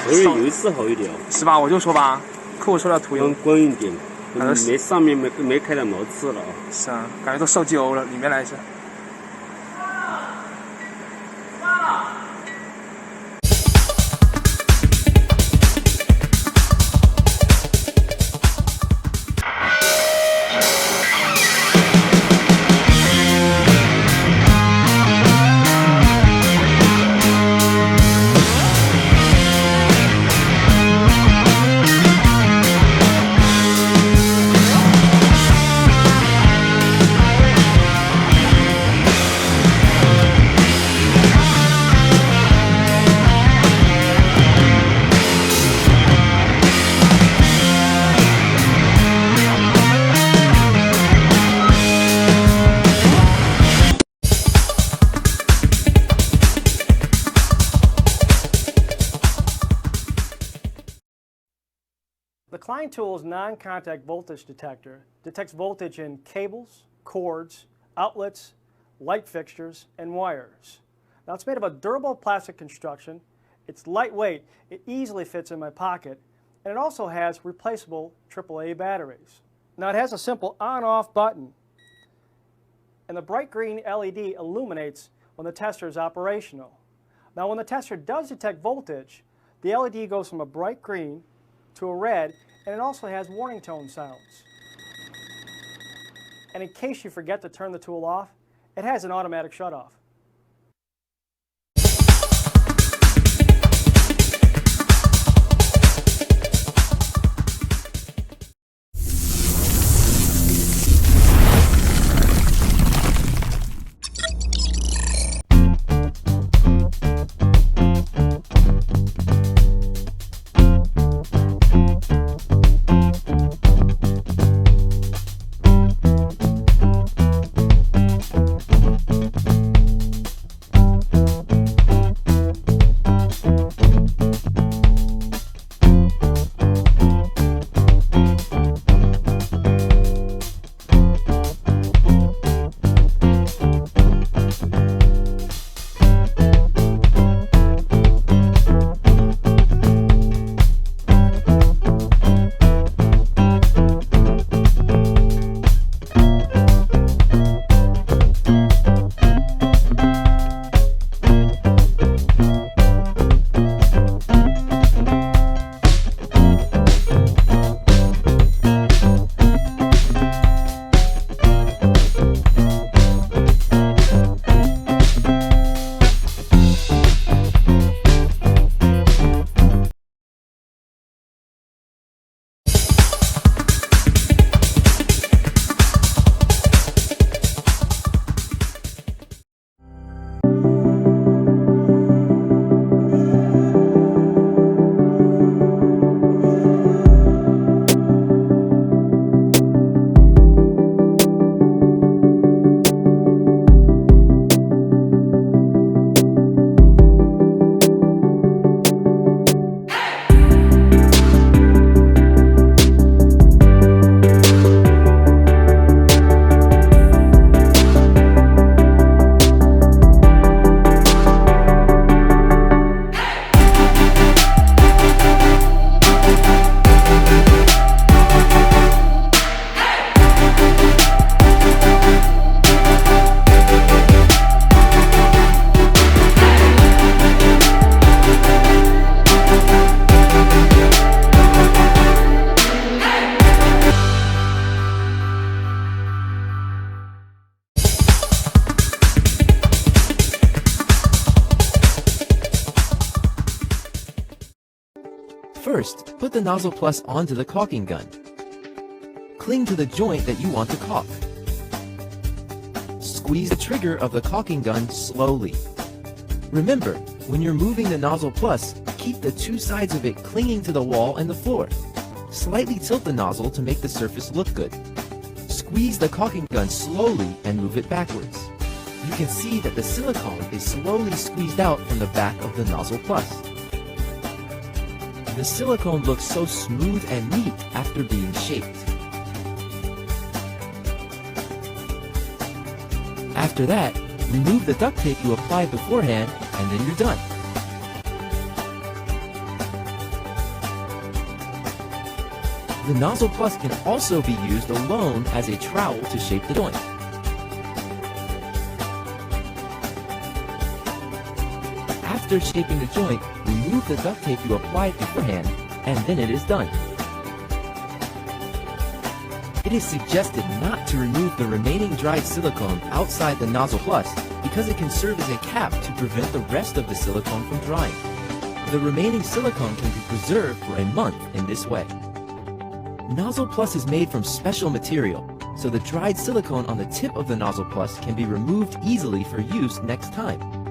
稍微油脂好一点，是吧？我就说吧，客户说的涂油光晕点，上面没开到毛刺了啊。是啊，感觉都受激欧了，里面来是。The Klein tool's non-contact voltage detector detects voltage in cables, cords, outlets, light fixtures, and wires. Now it's made of a durable plastic construction, it's lightweight, it easily fits in my pocket, and it also has replaceable AAA batteries. Now it has a simple on-off button, and the bright green LED illuminates when the tester is operational. Now when the tester does detect voltage, the LED goes from a bright green to a red, and it also has warning tone sounds. And in case you forget to turn the tool off, it has an automatic shut-off. First, put the Nozzle Plus onto the caulking gun. Cling to the joint that you want to caulk. Squeeze the trigger of the caulking gun slowly. Remember, when you're moving the Nozzle Plus, keep the two sides of it clinging to the wall and the floor. Slightly tilt the nozzle to make the surface look good. Squeeze the caulking gun slowly and move it backwards. You can see that the silicone is slowly squeezed out from the back of the Nozzle Plus. The silicone looks so smooth and neat after being shaped. After that, remove the duct tape you applied beforehand, and then you're done. The Nozzle Plus can also be used alone as a trowel to shape the joint. After shaping the joint, remove the duct tape you applied beforehand, and then it is done. It is suggested not to remove the remaining dried silicone outside the Nozzle Plus because it can serve as a cap to prevent the rest of the silicone from drying. The remaining silicone can be preserved for a month in this way. Nozzle Plus is made from special material, so the dried silicone on the tip of the Nozzle Plus can be removed easily for use next time.